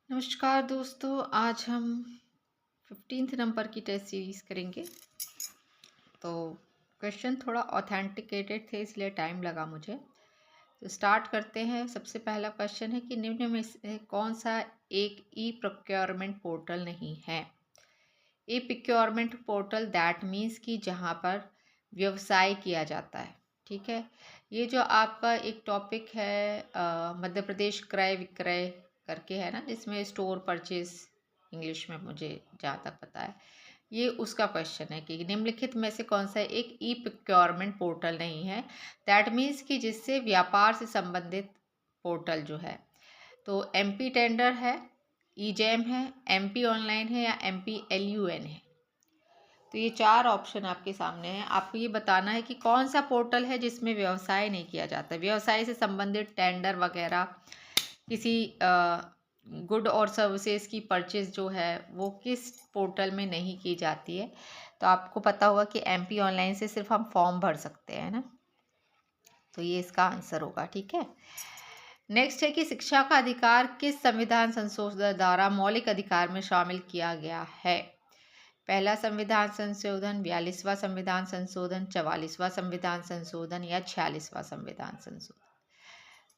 नमस्कार दोस्तों, आज हम 15th नंबर की टेस्ट सीरीज़ करेंगे। तो क्वेश्चन थोड़ा ऑथेंटिकेटेड थे इसलिए टाइम लगा मुझे। तो स्टार्ट करते हैं। सबसे पहला क्वेश्चन है कि निम्न में से कौन सा एक ई प्रोक्योरमेंट पोर्टल नहीं है। E procurement portal that means कि जहाँ पर व्यवसाय किया जाता है। ठीक है, ये जो आपका एक टॉपिक है मध्य प्रदेश क्रय विक्रय करके है ना, जिसमें स्टोर परचेज इंग्लिश में मुझे जहाँ तक पता है, ये उसका क्वेश्चन है कि निम्नलिखित में से कौन सा एक ई प्रोक्योरमेंट पोर्टल नहीं है। दैट मीन्स कि जिससे व्यापार से संबंधित पोर्टल जो है, तो एमपी टेंडर है, ई जैम है, एमपी ऑनलाइन है या एमपी LUN है। तो ये चार ऑप्शन आपके सामने हैं। आपको ये बताना है कि कौन सा पोर्टल है जिसमें व्यवसाय नहीं किया जाता। व्यवसाय से संबंधित टेंडर वगैरह, किसी गुड और सर्विसेज की परचेज जो है वो किस पोर्टल में नहीं की जाती है। तो आपको पता होगा कि एमपी ऑनलाइन से सिर्फ हम फॉर्म भर सकते हैं ना, तो ये इसका आंसर होगा। ठीक है, नेक्स्ट है कि शिक्षा का अधिकार किस संविधान संशोधन द्वारा मौलिक अधिकार में शामिल किया गया है। पहला संविधान संशोधन, 42वां संविधान संशोधन, 44वां संविधान संशोधन या 46वां संविधान संशोधन।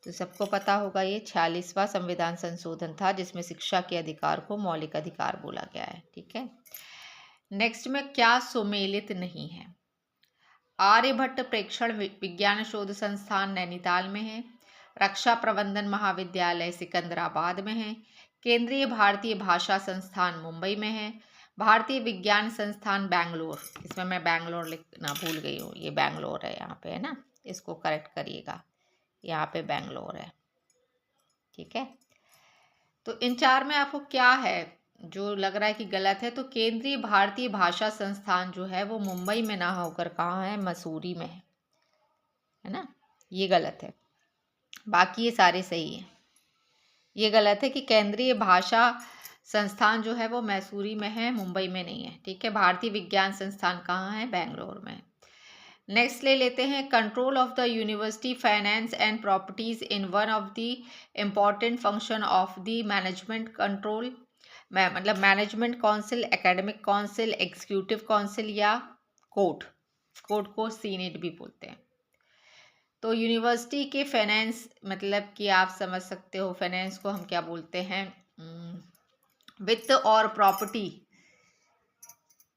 तो सबको पता होगा ये 46वां संविधान संशोधन था जिसमें शिक्षा के अधिकार को मौलिक अधिकार बोला गया है। ठीक है, नेक्स्ट में क्या सुमेलित नहीं है। आर्यभट्ट प्रेक्षण विज्ञान शोध संस्थान नैनीताल में है, रक्षा प्रबंधन महाविद्यालय सिकंदराबाद में है, केंद्रीय भारतीय भाषा संस्थान मुंबई में है, भारतीय विज्ञान संस्थान बैंगलोर। इसमें मैं बैंगलोर लिखना भूल गई हूँ, ये बैंगलोर है यहाँ पे है ना, इसको करेक्ट करिएगा, यहाँ पे बैंगलोर है। ठीक है, तो इन चार में आपको क्या है जो लग रहा है कि गलत है। तो केंद्रीय भारतीय भाषा संस्थान जो है वो मुंबई में ना होकर कहाँ है, मसूरी में है ना, ये गलत है। बाकी ये सारे सही हैं। ये गलत है कि केंद्रीय भाषा संस्थान जो है वो मैसूरी में है, मुंबई में नहीं है। ठीक है, भारतीय विज्ञान संस्थान कहाँ है, बेंगलोर में। नेक्स्ट ले लेते हैं, control of the university finance and properties in one of the important function of the management control, मतलब management council, academic council, executive council या कोर्ट। कोर्ट को सीनेट भी बोलते हैं। तो यूनिवर्सिटी के फाइनेंस मतलब कि आप समझ सकते हो, फाइनेंस को हम क्या बोलते हैं, वित्त और प्रॉपर्टी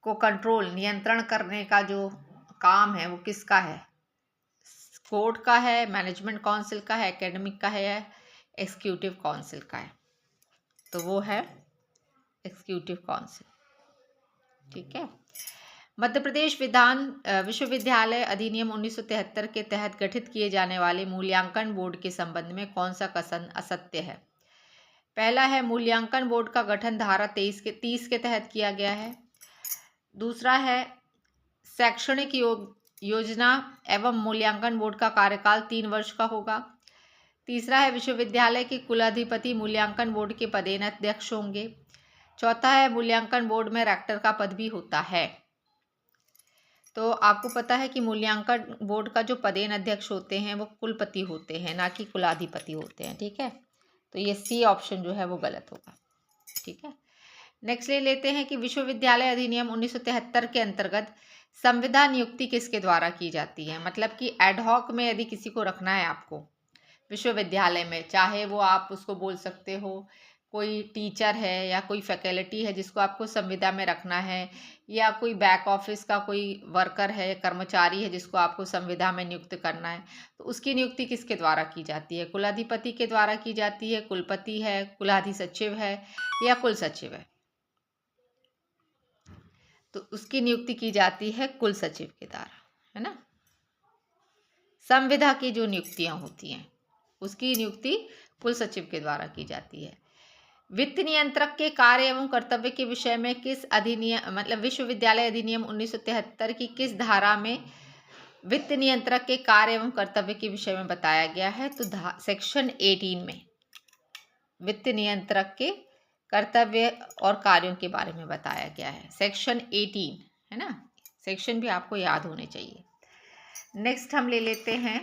को कंट्रोल नियंत्रण करने का जो काम है वो किसका है, कोर्ट का है, मैनेजमेंट काउंसिल का है, एकेडमिक का है, एग्जीक्यूटिव काउंसिल का है। तो वो है एग्जीक्यूटिव काउंसिल। ठीक है, मध्य प्रदेश विश्वविद्यालय अधिनियम 1973 के तहत गठित किए जाने वाले मूल्यांकन बोर्ड के संबंध में कौन सा कथन असत्य है। पहला है, मूल्यांकन बोर्ड का गठन धारा 30 के तहत किया गया है। दूसरा है, शैक्षणिक योजना एवं मूल्यांकन बोर्ड का कार्यकाल 3 वर्ष का होगा। तीसरा है, विश्वविद्यालय के कुलाधिपति मूल्यांकन बोर्ड के पदेनाध्यक्ष होंगे। चौथा है, मूल्यांकन बोर्ड में रेक्टर का पद भी होता है। तो आपको पता है कि मूल्यांकन बोर्ड का जो पदेनाध्यक्ष होते हैं वो कुलपति होते हैं, ना कि कुलाधिपति होते हैं। ठीक है, तो ये सी ऑप्शन जो है वो गलत होगा। ठीक है, नेक्स्ट ले लेते हैं कि विश्वविद्यालय अधिनियम 1973 के अंतर्गत संविदा नियुक्ति किसके द्वारा की जाती है। मतलब कि एडहॉक में यदि किसी को रखना है आपको विश्वविद्यालय में, चाहे वो आप उसको बोल सकते हो कोई टीचर है या कोई फैकल्टी है जिसको आपको संविदा में रखना है, या कोई बैक ऑफिस का कोई वर्कर है, कर्मचारी है जिसको आपको संविदा में नियुक्त करना है, तो उसकी नियुक्ति किसके द्वारा की जाती है। कुलाधिपति के द्वारा की जाती है, कुलपति है, कुलाधि सचिव है या कुल सचिव है। तो उसकी नियुक्ति की जाती है कुल सचिव के द्वारा, है ना। संविदा की जो नियुक्तियां होती हैं उसकी नियुक्ति कुल सचिव के द्वारा की जाती है। वित्त नियंत्रक के कार्य एवं कर्तव्य के विषय में किस अधिनियम मतलब विश्वविद्यालय अधिनियम 1973 की किस धारा में वित्त नियंत्रक के कार्य एवं कर्तव्य के विषय में बताया गया है। तो सेक्शन 18 में वित्त नियंत्रक के कर्तव्य और कार्यों के बारे में बताया गया है, सेक्शन 18 है ना। सेक्शन भी आपको याद होने चाहिए। नेक्स्ट हम ले लेते हैं,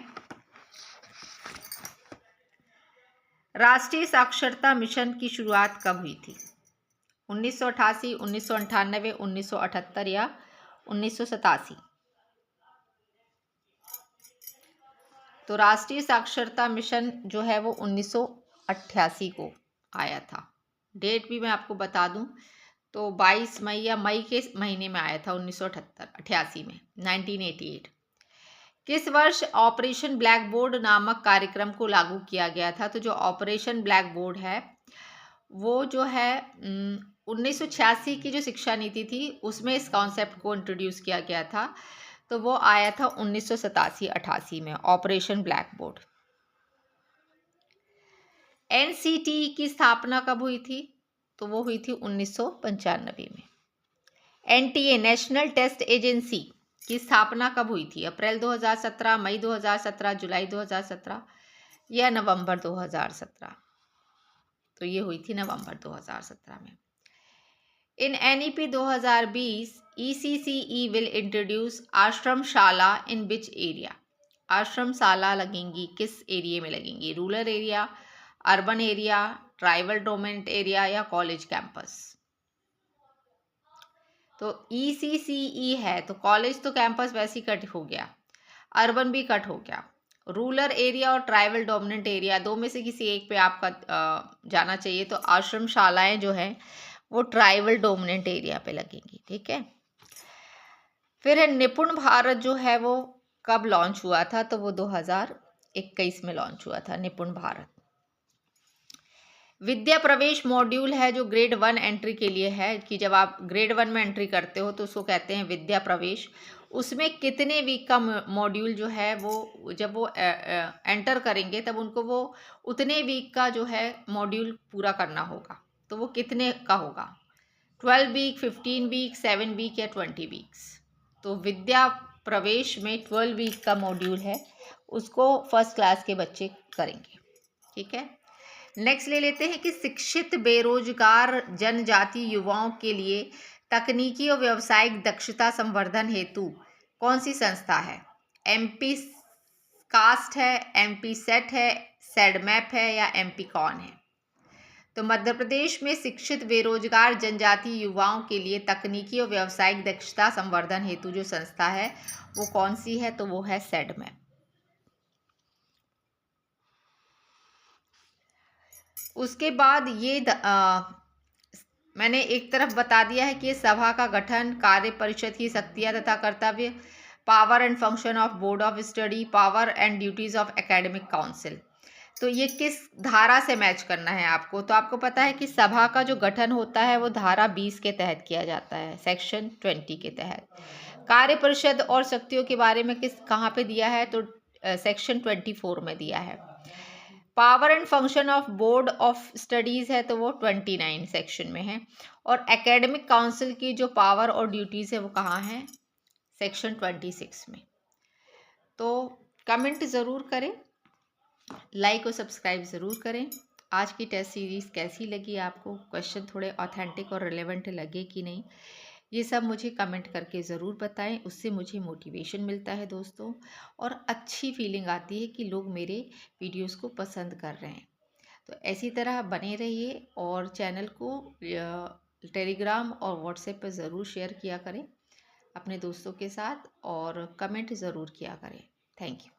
राष्ट्रीय साक्षरता मिशन की शुरुआत कब हुई थी? 1988, 1998, 1978 या 1987? तो राष्ट्रीय साक्षरता मिशन जो है वो 1988 को आया था। डेट भी मैं आपको बता दूं तो 22 मई या मई के महीने में आया था 1988 में, 1988। किस वर्ष ऑपरेशन ब्लैक बोर्ड नामक कार्यक्रम को लागू किया गया था? तो जो ऑपरेशन ब्लैक बोर्ड है वो जो है 1986 की जो शिक्षा नीति थी उसमें इस कॉन्सेप्ट को इंट्रोड्यूस किया गया था। तो वो आया था 1987-88 में, ऑपरेशन ब्लैक बोर्ड। एनसीटी की स्थापना कब हुई थी? तो वो हुई थी 1995 में। एनटीए, नेशनल टेस्ट एजेंसी की स्थापना कब हुई थी? अप्रैल 2017, मई 2017, जुलाई 2017 या नवंबर 2017? तो ये हुई थी नवंबर 2017 में। In NEP 2020, ECCE will introduce ashramshala in which area? आश्रमशाला लगेंगी किस एरिया में लगेंगी? Rural area, urban area, tribal dominant area या कॉलेज कैंपस? तो ECCE है तो कॉलेज तो कैंपस वैसे ही कट हो गया, अर्बन भी कट हो गया। रूरल एरिया और ट्राइबल डोमिनेंट एरिया दो में से किसी एक पे आपका जाना चाहिए। तो आश्रमशालाएं जो है वो ट्राइबल डोमिनेंट एरिया पे लगेंगी। ठीक है। फिर है निपुण भारत जो है वो कब लॉन्च हुआ था? तो वो 2021 में लॉन्च हुआ था निपुण भारत। विद्या प्रवेश मॉड्यूल है जो ग्रेड 1 एंट्री के लिए है कि जब आप ग्रेड 1 में एंट्री करते हो तो उसको कहते हैं विद्या प्रवेश। उसमें कितने वीक का मॉड्यूल जो है वो जब वो एंटर करेंगे तब उनको वो उतने वीक का जो है मॉड्यूल पूरा करना होगा। तो वो कितने का होगा? 12 वीक, 15 वीक, 7 वीक या 20 वीक्स? तो विद्या प्रवेश में 12 वीक का मॉड्यूल है, उसको फर्स्ट क्लास के बच्चे करेंगे। ठीक है। नेक्स्ट ले लेते हैं कि शिक्षित बेरोजगार जनजाति युवाओं के लिए तकनीकी और व्यावसायिक दक्षता संवर्धन हेतु कौन सी संस्था है? MP कास्ट है, MP सेट है, सेडमैप है या MP कौन है? तो मध्य प्रदेश में शिक्षित बेरोजगार जनजाति युवाओं के लिए तकनीकी और व्यावसायिक दक्षता संवर्धन हेतु जो संस्था है वो कौन सी है? तो वो है सेडमैप। उसके बाद ये मैंने एक तरफ बता दिया है कि ये सभा का गठन, कार्य परिषद की शक्तियां तथा कर्तव्य, power and function of board of study, power and duties of academic council. तो ये किस धारा से मैच करना है आपको? तो आपको पता है कि सभा का जो गठन होता है वो धारा 20 के तहत किया जाता है, सेक्शन 20 के तहत। कार्य परिषद और शक्तियों के बारे में कहाँ पे दिया है? तो सेक्शन 24 में दिया है। Power and function of board of studies है तो वो 29 सेक्शन में है। और एकेडमिक काउंसिल की जो पावर और ड्यूटीज़ है वो कहाँ है? सेक्शन 26 में। तो कमेंट ज़रूर करें, लाइक और सब्सक्राइब ज़रूर करें। आज की टेस्ट सीरीज़ कैसी लगी आपको? क्वेश्चन थोड़े ऑथेंटिक और रिलेवेंट लगे कि नहीं, ये सब मुझे कमेंट करके ज़रूर बताएं। उससे मुझे मोटिवेशन मिलता है दोस्तों, और अच्छी फीलिंग आती है कि लोग मेरे वीडियोस को पसंद कर रहे हैं। तो ऐसी तरह बने रहिए और चैनल को टेलीग्राम और व्हाट्सएप पर ज़रूर शेयर किया करें अपने दोस्तों के साथ, और कमेंट ज़रूर किया करें। Thank you.